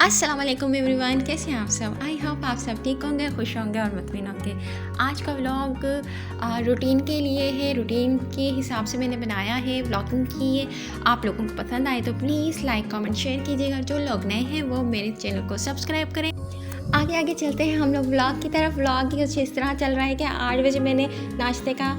अस्सलाम वालेकुम एवरीवन, कैसे हैं आप सब। आई होप आप सब ठीक होंगे, खुश होंगे और मुतमिन होंगे। आज का व्लॉग रूटीन के लिए है, रूटीन के हिसाब से मैंने बनाया है। व्लॉगिंग की आप लोगों को पसंद आए तो प्लीज़ लाइक कमेंट शेयर कीजिएगा। जो लोग नए हैं वो मेरे चैनल को सब्सक्राइब करें। आगे आगे चलते हैं हम लोग व्लॉग की तरफ। व्लॉग कुछ इस तरह चल रहा है कि 8 बजे मैंने नाश्ते का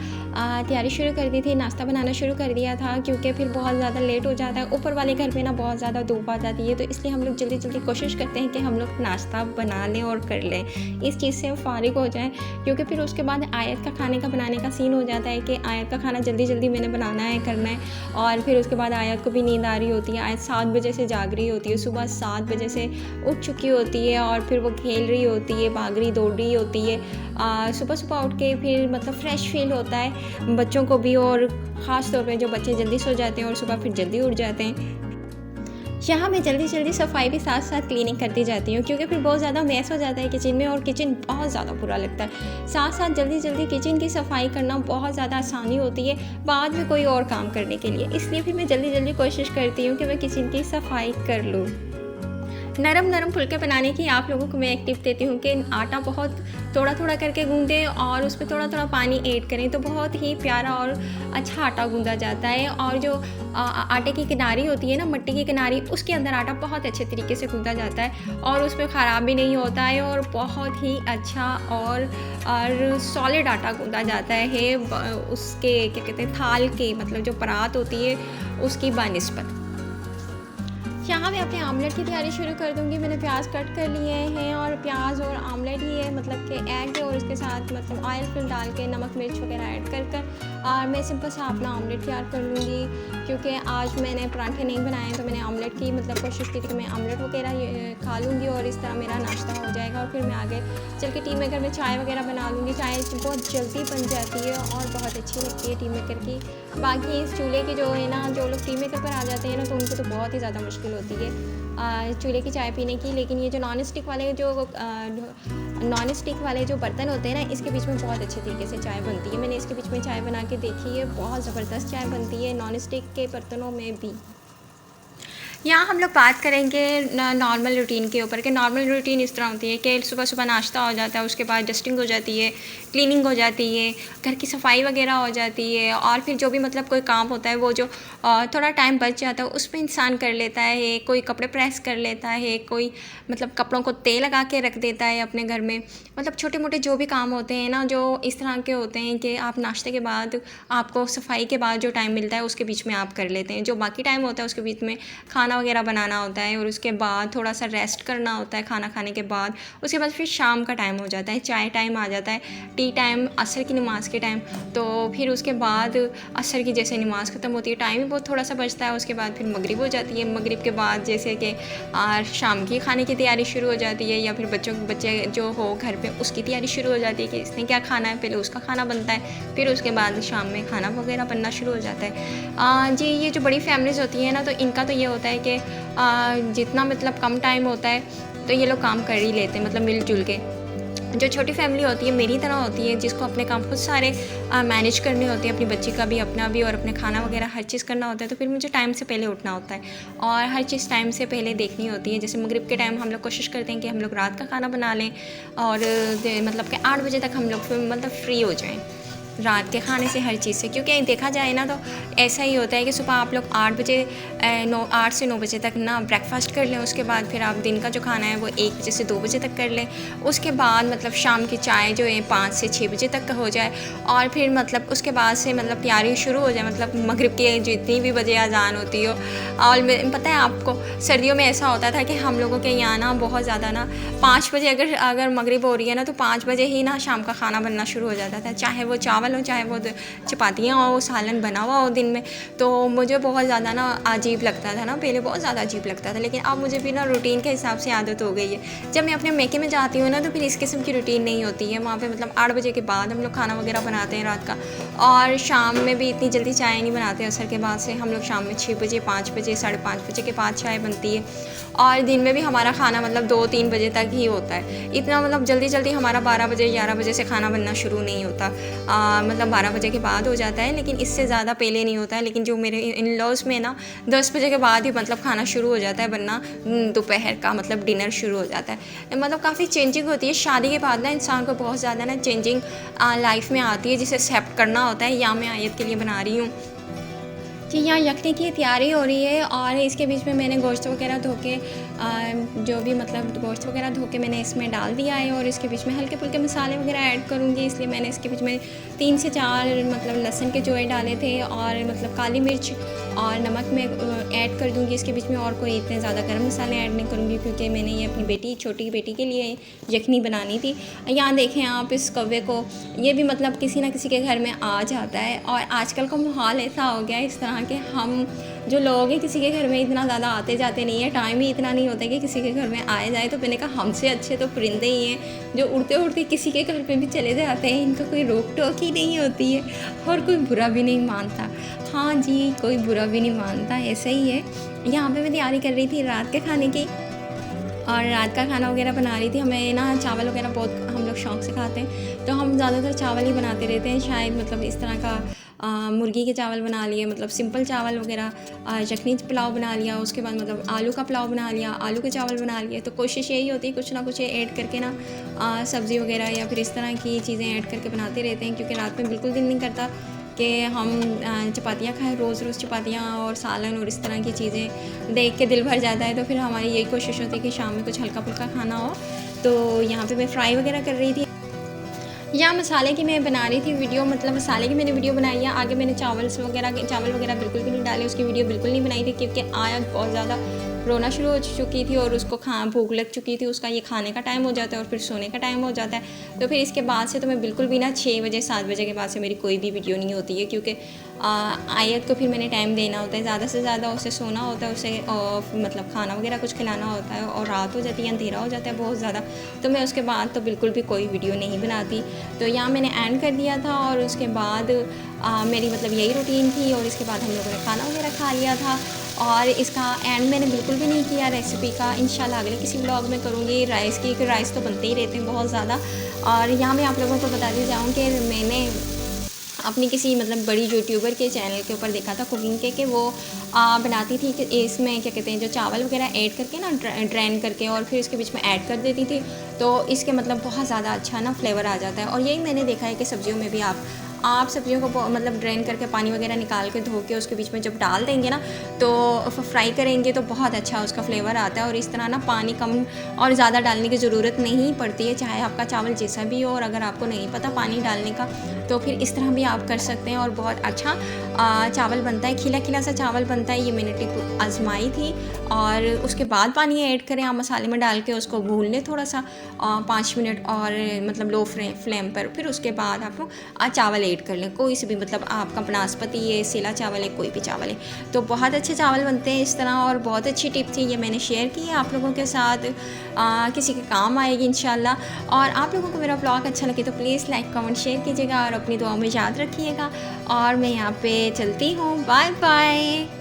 तैयारी शुरू कर दी थी, नाश्ता बनाना शुरू कर दिया था, क्योंकि फिर बहुत ज़्यादा लेट हो जाता है। ऊपर वाले घर पे ना बहुत ज़्यादा धूप आ जाती है, तो इसलिए हम लोग जल्दी जल्दी कोशिश करते हैं कि हम लोग नाश्ता बना लें और कर लें, इस चीज़ से हम फारिग हो जाएं। क्योंकि फिर उसके बाद आयत का खाने का बनाने का सीन हो जाता है कि आयत का खाना जल्दी जल्दी मैंने बनाना है, करना है। और फिर उसके बाद आयत को भी नींद आ रही होती है। आयत 7 बजे से जाग रही होती है, सुबह 7 बजे से उठ चुकी होती है और फिर वो खेल रही होती है, भाग रही दौड़ रही होती है। सुबह सुबह उठ के फिर मतलब फ़्रेश फील होता है बच्चों को भी, और ख़ास तौर पे जो बच्चे जल्दी सो जाते हैं और सुबह फिर जल्दी उठ जाते हैं। यहाँ मैं जल्दी जल्दी सफाई भी साथ साथ क्लीनिंग करती जाती हूँ, क्योंकि फिर बहुत ज़्यादा मैस हो जाता है किचन में, और किचन बहुत ज़्यादा बुरा लगता है। साथ साथ जल्दी जल्दी किचन की सफाई करना बहुत ज़्यादा आसानी होती है बाद में कोई और काम करने के लिए, इसलिए फिर मैं जल्दी जल्दी कोशिश करती हूँ कि मैं किचन की सफाई कर लूँ। नरम नरम फुलके बनाने की आप लोगों को मैं एक टिप देती हूँ कि आटा बहुत थोड़ा थोड़ा करके गूंदें और उसमें थोड़ा थोड़ा पानी ऐड करें, तो बहुत ही प्यारा और अच्छा आटा गूंदा जाता है। और जो आटे की किनारी होती है ना, मट्टी की किनारी, उसके अंदर आटा बहुत अच्छे तरीके से गूंदा जाता है और उसमें ख़राब भी नहीं होता है, और बहुत ही अच्छा और सॉलिड आटा गूंदा जाता है उसके क्या कहते हैं, थाल के मतलब जो परात होती है उसकी बानिस्बत। यहाँ मैं अपने आमलेट की तैयारी शुरू कर दूँगी। मैंने प्याज कट कर लिए हैं और प्याज और आमलेट ही है, मतलब कि एग है, और इसके साथ मतलब ऑयल फिल डाल के नमक मिर्च वगैरह ऐड कर और मैं सिंपल सा अपना आमलेट तैयार कर लूँगी। क्योंकि आज मैंने पराठे नहीं बनाए, तो मैंने आमलेट की मतलब कोशिश की थी कि मैं आमलेट वगैरह खा लूँगी और इस तरह मेरा नाश्ता हो जाएगा। और फिर मैं आगे चल के टी मेकर में चाय वगैरह बना लूँगी। चाय बहुत जल्दी बन जाती है और बहुत अच्छी लगती है टी मेकर की। बाकी इस चूल्हे की जो है ना, जो लोग टी मेकर पर आ जाते हैं ना, तो उनको तो बहुत ही ज़्यादा मुश्किल होती है चूल्हे की चाय पीने की। लेकिन ये जो नॉन स्टिक वाले जो बर्तन होते हैं ना, इसके बीच में बहुत अच्छे तरीके से चाय बनती है। मैंने इसके बीच में चाय बना के देखी है, बहुत ज़बरदस्त चाय बनती है नॉन स्टिक के बर्तनों में भी। यहाँ हम लोग बात करेंगे नॉर्मल रूटीन के ऊपर, कि नॉर्मल रूटीन इस तरह होती है कि सुबह सुबह नाश्ता हो जाता है, उसके बाद डस्टिंग हो जाती है, क्लीनिंग हो जाती है, घर की सफाई वगैरह हो जाती है, और फिर जो भी मतलब कोई काम होता है वो जो थोड़ा टाइम बच जाता है उसमें इंसान कर लेता है। कोई कपड़े प्रेस कर लेता है, कोई मतलब कपड़ों को तेल लगा के रख देता है अपने घर में। मतलब छोटे मोटे जो भी काम होते हैं ना, जो इस तरह के होते हैं कि आप नाश्ते के बाद, आपको सफाई के बाद जो टाइम मिलता है उसके बीच में आप कर लेते हैं। जो बाकी टाइम होता है उसके बीच में खाना वगैरह बनाना होता है, और उसके बाद थोड़ा सा रेस्ट करना होता है खाना खाने के बाद। उसके बाद फिर शाम का टाइम हो जाता है, चाय टाइम आ जाता है, टी टाइम, असर की नमाज़ के टाइम। तो फिर उसके बाद असर की जैसे नमाज़ ख़त्म होती है, टाइम भी बहुत थोड़ा सा बचता है। उसके बाद फिर मगरिब हो जाती है। मगरिब के बाद जैसे कि शाम की खाने की तैयारी शुरू हो जाती है, या फिर बच्चे जो हो घर पे उसकी तैयारी शुरू हो जाती है कि इसने क्या खाना है, पहले उसका खाना बनता है, फिर उसके बाद शाम में खाना वगैरह बनना शुरू हो जाता है। जी, ये जो बड़ी फैमिलीज़ होती हैं ना, तो इनका तो ये होता है कि जितना मतलब कम टाइम होता है तो ये लोग काम कर ही लेते हैं, मतलब मिलजुल के। जो छोटी फैमिली होती है मेरी तरह होती है, जिसको अपने काम खुद सारे मैनेज करने होते हैं, अपनी बच्ची का भी, अपना भी, और अपने खाना वगैरह हर चीज़ करना होता है, तो फिर मुझे टाइम से पहले उठना होता है और हर चीज़ टाइम से पहले देखनी होती है। जैसे मगरिब के टाइम हम लोग कोशिश करते हैं कि हम लोग रात का खाना बना लें, और मतलब कि 8 बजे तक हम लोग मतलब फ्री हो जाएँ रात के खाने से, हर चीज़ से। क्योंकि देखा जाए ना तो ऐसा ही होता है कि सुबह आप लोग 8 से 9 बजे तक ना ब्रेकफास्ट कर लें, उसके बाद फिर आप दिन का जो खाना है वो 1 बजे से 2 बजे तक कर लें। उसके बाद मतलब शाम की चाय जो है 5 से 6 बजे तक का हो जाए, और फिर मतलब उसके बाद से मतलब तैयारी शुरू हो जाए, मतलब मगरिब की जितनी भी बजे अजान होती हो। और पता है आपको, सर्दियों में ऐसा होता था कि हम लोगों के यहाँ ना बहुत ज़्यादा ना 5 बजे अगर मगरिब हो रही है ना, तो 5 बजे ही ना शाम का खाना बनना शुरू हो जाता था, चाहे वो चावल हो, चाहे वो चपातियाँ हो, सालन बना हुआ हो दिन में। तो मुझे बहुत ज़्यादा ना अजीब लगता था ना, पहले बहुत ज़्यादा अजीब लगता था, लेकिन अब मुझे भी ना रूटीन के हिसाब से आदत हो गई है। जब मैं अपने मेके में जाती हूँ ना, तो फिर इस किस्म की रूटीन नहीं होती है। वहाँ पे मतलब 8 बजे के बाद हम लोग खाना वगैरह बनाते हैं रात का, और शाम में भी इतनी जल्दी चाय नहीं बनाते। असर के बाद से हम लोग शाम में 6 बजे, 5 बजे, 5:30 बजे के बाद चाय बनती है, और दिन में भी हमारा खाना मतलब 2-3 बजे तक ही होता है। इतना मतलब जल्दी जल्दी हमारा 12 बजे, 11 बजे से खाना बनना शुरू नहीं होता। मतलब 12 बजे के बाद हो जाता है, लेकिन इससे ज़्यादा पहले नहीं होता है। लेकिन जो मेरे इन लॉज में ना 10 बजे के बाद ही मतलब खाना शुरू हो जाता है, वरना दोपहर का मतलब डिनर शुरू हो जाता है। मतलब काफ़ी चेंजिंग होती है शादी के बाद ना, इंसान को बहुत ज़्यादा ना चेंजिंग लाइफ में आती है, जिसे एक्सेप्ट करना होता है। या मैं आयत के लिए बना रही हूँ कि यहाँ यखनी की तैयारी हो रही है, और इसके बीच में मैंने गोश्त वगैरह धो के जो भी मतलब गोश्त वगैरह धो के मैंने इसमें डाल दिया है, और इसके बीच में हल्के फुल्के मसाले वगैरह ऐड करूँगी। इसलिए मैंने इसके बीच में 3 से 4 मतलब लहसुन के जोड़े डाले थे, और मतलब काली मिर्च और नमक में ऐड कर दूँगी इसके बीच में। और कोई इतने ज़्यादा गर्म मसाले ऐड नहीं करूँगी, क्योंकि मैंने ये अपनी बेटी, छोटी बेटी के लिए यखनी बनानी थी। यहाँ देखें आप इस कौवे को, ये भी मतलब किसी ना किसी के घर में आ जाता है। और आजकल का माहौल ऐसा हो गया है इस तरह के, हम जो लोग हैं किसी के घर में इतना ज़्यादा आते जाते नहीं है, टाइम ही इतना नहीं होता कि किसी के घर में आया जाए। तो मैंने कहा हमसे अच्छे तो परिंदे ही हैं जो उड़ते उड़ते किसी के घर पे भी चले जाते हैं, इनका कोई रोक टोक ही नहीं होती है, और कोई बुरा भी नहीं मानता। हाँ जी, कोई बुरा भी नहीं मानता, ऐसा ही है। यहाँ पे मैं तैयारी कर रही थी रात के खाने की, और रात का खाना वगैरह बना रही थी। हमें ना चावल वगैरह बहुत हम लोग शौक़ से खाते हैं, तो हम ज़्यादातर चावल ही बनाते रहते हैं। शायद मतलब इस तरह का मुर्गी के चावल बना लिए, मतलब सिंपल चावल वगैरह, यखनी पुलाव बना लिया, उसके बाद मतलब आलू का पुलाव बना लिया, आलू के चावल बना लिए। तो कोशिश यही होती है कुछ ना कुछ ऐड करके ना सब्ज़ी वगैरह या फिर इस तरह की चीज़ें ऐड करके बनाते रहते हैं, क्योंकि रात में बिल्कुल दिल नहीं करता कि हम चपातियाँ खाएं, रोज़ रोज़ चपातियाँ और सालन और इस तरह की चीज़ें देख के दिल भर जाता है। तो फिर हमारी यही कोशिश होती है कि शाम में कुछ हल्का फुल्का खाना हो। तो यहाँ पे मैं फ्राई वगैरह कर रही थी, या मसाले की मैं बना रही थी वीडियो, मतलब मसाले की मैंने वीडियो बनाई है। आगे मैंने चावल वगैरह बिल्कुल भी नहीं डाले, उसकी वीडियो बिल्कुल नहीं बनाई थी, क्योंकि आया बहुत ज़्यादा रोना शुरू हो चुकी थी और उसको भूख लग चुकी थी। उसका ये खाने का टाइम हो जाता है और फिर सोने का टाइम हो जाता है। तो फिर इसके बाद से तो मैं बिल्कुल भी ना 6 बजे 7 बजे के बाद से मेरी कोई भी वीडियो नहीं होती है, क्योंकि आयत को फिर मैंने टाइम देना होता है, ज़्यादा से ज़्यादा उसे सोना होता है, उसे मतलब खाना वगैरह कुछ खिलाना होता है, और रात हो जाती है, अंधेरा हो जाता है बहुत ज़्यादा। तो मैं उसके बाद तो बिल्कुल भी कोई वीडियो नहीं बनाती। तो यहाँ मैंने एंड कर दिया था, और उसके बाद मेरी मतलब यही रूटीन थी। और इसके बाद हम लोगों ने खाना वगैरह खा लिया था, और इसका एंड मैंने बिल्कुल भी नहीं किया रेसिपी का। इंशाल्लाह अगले किसी व्लॉग में करूँगी राइस की, क्योंकि राइस तो बनते ही रहते हैं बहुत ज़्यादा। और यहाँ मैं आप लोगों को बताती जाऊँ कि मैंने अपनी किसी मतलब बड़ी यूट्यूबर के चैनल के ऊपर देखा था कुकिंग के, कि वो बनाती थी कि इसमें क्या कहते हैं, जो चावल वगैरह ऐड करके ना ड्रेन करके और फिर इसके बीच में ऐड कर देती थी, तो इसके मतलब बहुत ज़्यादा अच्छा ना फ्लेवर आ जाता है। और यही मैंने देखा है कि सब्जियों में भी आप सब्जियों को मतलब ड्रेन करके पानी वगैरह निकाल के धो के उसके बीच में जब डाल देंगे ना, तो फ्राई करेंगे तो बहुत अच्छा उसका फ्लेवर आता है। और इस तरह ना पानी कम और ज़्यादा डालने की ज़रूरत नहीं पड़ती है, चाहे आपका चावल जैसा भी हो। और अगर आपको नहीं पता पानी डालने का, तो फिर इस तरह भी आप कर सकते हैं, और बहुत अच्छा चावल बनता है, खिला खिला सा चावल बनता है। ये मैंने टिप आजमाई थी। और उसके बाद पानी ऐड करें आप मसाले में डाल के, उसको भून लें थोड़ा सा 5 मिनट, और मतलब लो फ्लेम पर। फिर उसके बाद आप चावल ऐड कर लें, कोई से भी, मतलब आपका बनास्पति है, सेला चावल है, कोई भी चावल है, तो बहुत अच्छे चावल बनते हैं इस तरह। और बहुत अच्छी टिप थी, ये मैंने शेयर की है आप लोगों के साथ, किसी के काम आएगी इंशाल्लाह। और आप लोगों को मेरा ब्लॉग अच्छा लगे तो प्लीज़ लाइक कमेंट शेयर कीजिएगा, और अपनी दुआ में याद रखिएगा। और मैं यहाँ पे चलती हूँ, बाय बाय।